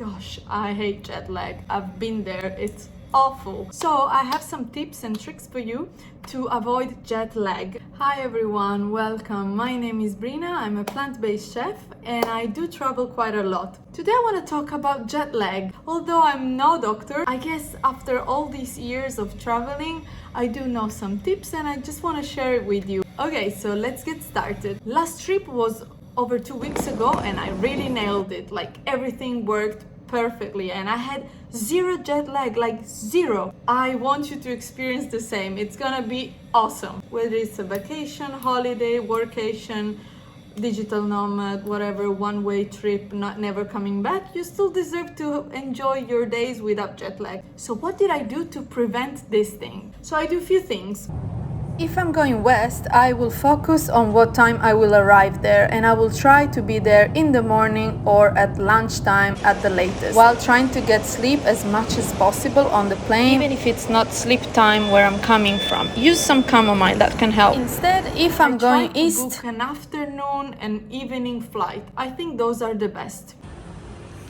Gosh, I hate jet lag. I've been there. It's awful. So I have some tips and tricks for you to avoid jet lag. Hi everyone, welcome. My name is Brina. I'm a plant-based chef and I do travel quite a lot. Today I want to talk about jet lag. Although I'm no doctor, I guess after all these years of traveling, I do know some tips and I just want to share it with you. Okay, so let's get started. Last trip was over 2 weeks ago and I really nailed it. Like everything worked perfectly and I had zero jet lag, like zero. I want you to experience the same. It's gonna be awesome. Whether it's a vacation, holiday, workation, digital nomad, whatever, one-way trip, not never coming back, you still deserve to enjoy your days without jet lag. So what did I do to prevent this thing? So I do a few things. If I'm going west, I will focus on what time I will arrive there and I will try to be there in the morning or at lunchtime at the latest, while trying to get sleep as much as possible on the plane, even if it's not sleep time where I'm coming from. Use some chamomile, that can help. Instead, if I'm going east, book an afternoon and evening flight. I think those are the best.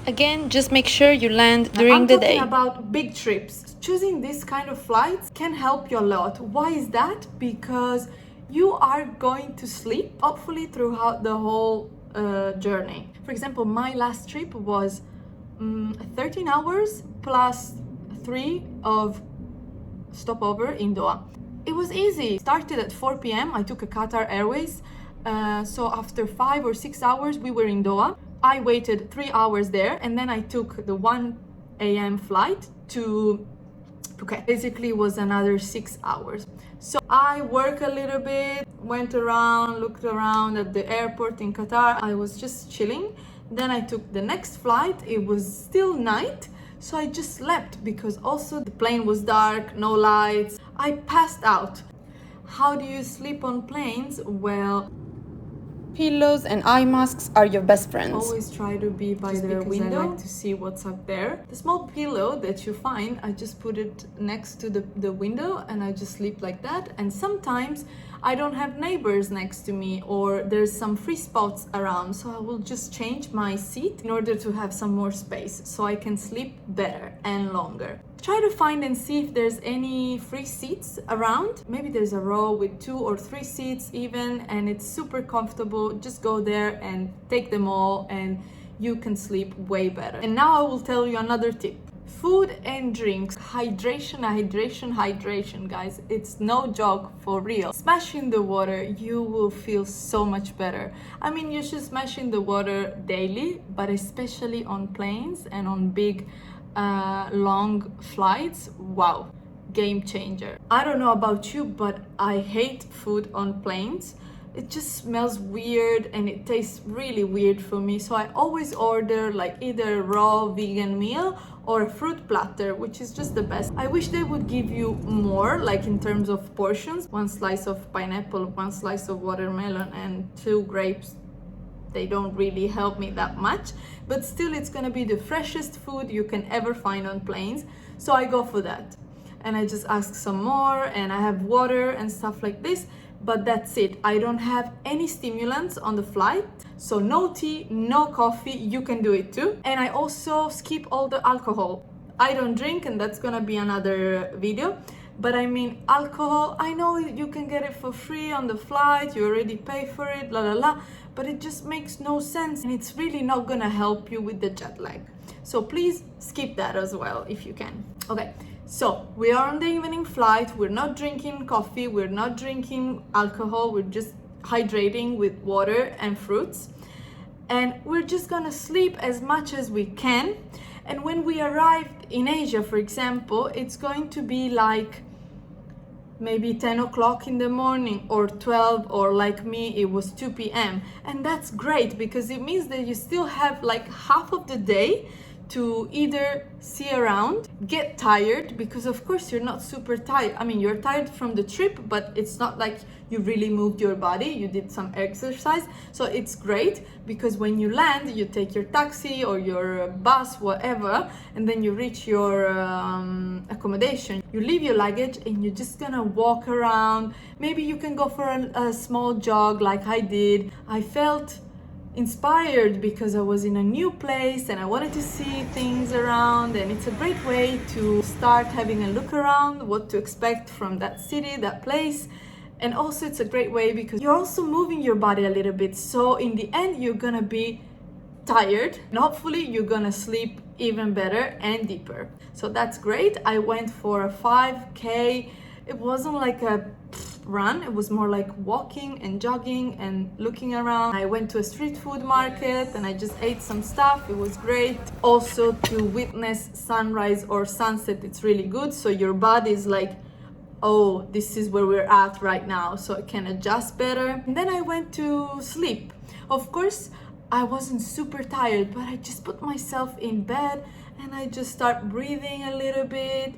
Again, just make sure you land during the day. I'm talking about big trips. Choosing this kind of flights can help you a lot. Why is that? Because you are going to sleep, hopefully, throughout the whole journey. For example, my last trip was 13 hours plus 3 of stopover in Doha. It was easy. Started at 4 p.m. I took a Qatar Airways. So after 5 or 6 hours, we were in Doha. I waited 3 hours there and then I took the 1 a.m. flight to Phuket. Basically was another 6 hours. So I worked a little bit, went around, looked around at the airport in Qatar. I was just chilling. Then I took the next flight. It was still night. So I just slept because also the plane was dark, no lights. I passed out. How do you sleep on planes? Well, pillows and eye masks are your best friends. Always try to be by the window. I like to see what's up there. The small pillow that you find, I just put it next to the window and I just sleep like that. And sometimes I don't have neighbors next to me or there's some free spots around. So I will just change my seat in order to have some more space so I can sleep better and longer. Try to find and see if there's any free seats around. Maybe there's a row with 2 or 3 seats even, and it's super comfortable. Just go there and take them all and you can sleep way better. And now I will tell you another tip. Food and drinks. Hydration, hydration, hydration, guys. It's no joke, for real. Smash in the water, you will feel so much better. I mean, you should smash in the water daily, but especially on planes and on big long flights. Wow, game changer. I don't know about you, but I hate food on planes. It just smells weird and it tastes really weird for me. So I always order like either a raw vegan meal or a fruit platter, which is just the best. I wish they would give you more, like in terms of portions. 1 slice of pineapple, 1 slice of watermelon and 2 grapes. They don't really help me that much, but still it's gonna be the freshest food you can ever find on planes. So I go for that. And I just ask some more and I have water and stuff like this, but that's it. I don't have any stimulants on the flight. So no tea, no coffee, you can do it too. And I also skip all the alcohol. I don't drink and that's gonna be another video. But I mean, alcohol, I know you can get it for free on the flight, you already pay for it, la la la, but it just makes no sense and it's really not gonna help you with the jet lag. So please skip that as well if you can. Okay, so we are on the evening flight, we're not drinking coffee, we're not drinking alcohol, we're just hydrating with water and fruits. And we're just gonna sleep as much as we can. And when we arrive in Asia, for example, it's going to be like maybe 10 o'clock in the morning or 12, or like me, it was 2 p.m. And that's great because it means that you still have like half of the day to either see around, get tired, because of course you're not super tired. I mean, you're tired from the trip, but it's not like you really moved your body, you did some exercise. So it's great because when you land, you take your taxi or your bus, whatever, and then you reach your accommodation. You leave your luggage and you're just gonna walk around. Maybe you can go for a small jog like I did. I felt inspired because I was in a new place and I wanted to see things around, and it's a great way to start having a look around, what to expect from that city, that place. And also it's a great way because you're also moving your body a little bit, so in the end you're gonna be tired and hopefully you're gonna sleep even better and deeper. So that's great. I went for a 5K. It wasn't like a run, it was more like walking and jogging and looking around. I went to a street food market and I just ate some stuff. It was great. Also, to witness sunrise or sunset, it's really good, so your body is like, oh, this is where we're at right now, so it can adjust better. And then I went to sleep. Of course, I wasn't super tired, but I just put myself in bed and I just start breathing a little bit,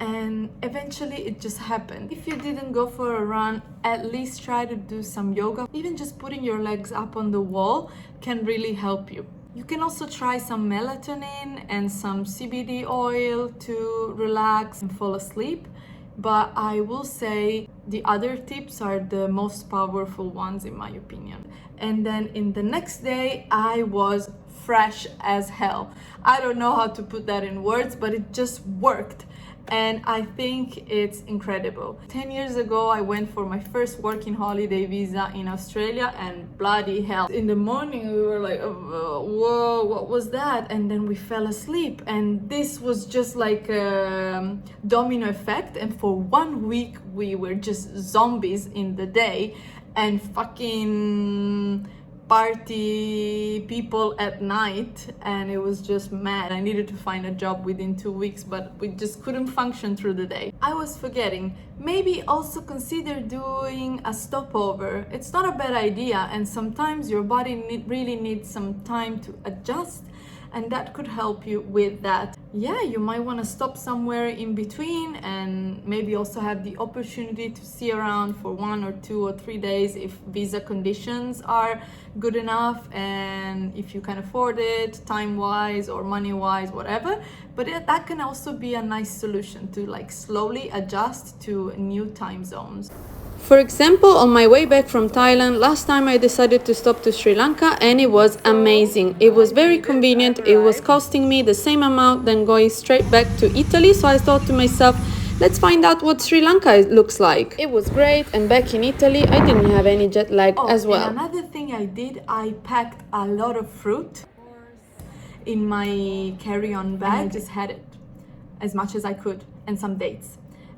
and eventually it just happened. If you didn't go for a run, at least try to do some yoga. Even just putting your legs up on the wall can really help you. You can also try some melatonin and some CBD oil to relax and fall asleep. But I will say the other tips are the most powerful ones in my opinion. And then in the next day, I was fresh as hell. I don't know how to put that in words, but it just worked. And I think it's incredible. 10 years ago, I went for my first working holiday visa in Australia, and bloody hell. In the morning, we were like, whoa, what was that? And then we fell asleep. And this was just like a domino effect. And for 1 week, we were just zombies in the day and fucking party people at night, and it was just mad. I needed to find a job within 2 weeks, but we just couldn't function through the day. I was forgetting, maybe also consider doing a stopover. It's not a bad idea, and sometimes your body really needs some time to adjust, and that could help you with that. Yeah, you might want to stop somewhere in between and maybe also have the opportunity to see around for 1 or 2 or 3 days if visa conditions are good enough and if you can afford it time-wise or money-wise, whatever. But that can also be a nice solution to like slowly adjust to new time zones. For example, on my way back from Thailand, last time I decided to stop to Sri Lanka and it was amazing. It was very convenient. It was costing me the same amount than going straight back to Italy. So I thought to myself, let's find out what Sri Lanka looks like. It was great, and back in Italy, I didn't have any jet lag as well. And another thing I did, I packed a lot of fruit in my carry-on bag. I just had it as much as I could, and some dates.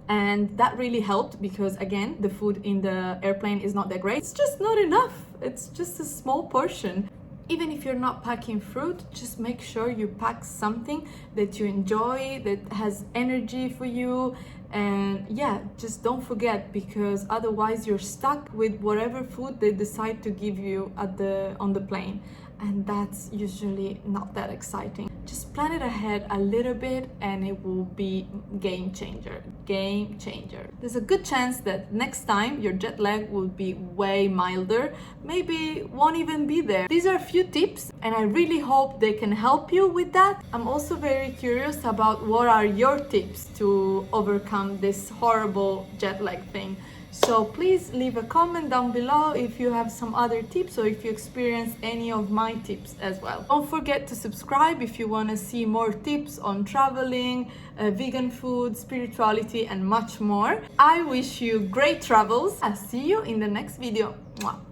And that really helped because, again, the food in the airplane is not that great. It's just not enough. It's just a small portion. Even if you're not packing fruit, just make sure you pack something that you enjoy, that has energy for you. And yeah, just don't forget, because otherwise you're stuck with whatever food they decide to give you on the plane. And that's usually not that exciting. Just plan it ahead a little bit and it will be game changer. Game changer. There's a good chance that next time your jet lag will be way milder, maybe won't even be there. These are a few tips and I really hope they can help you with that. I'm also very curious about what are your tips to overcome this horrible jet lag thing. So please leave a comment down below if you have some other tips or if you experience any of my tips as well. Don't forget to subscribe if you want to see more tips on traveling, vegan food, spirituality, and much more. I wish you great travels. I'll see you in the next video. Mwah.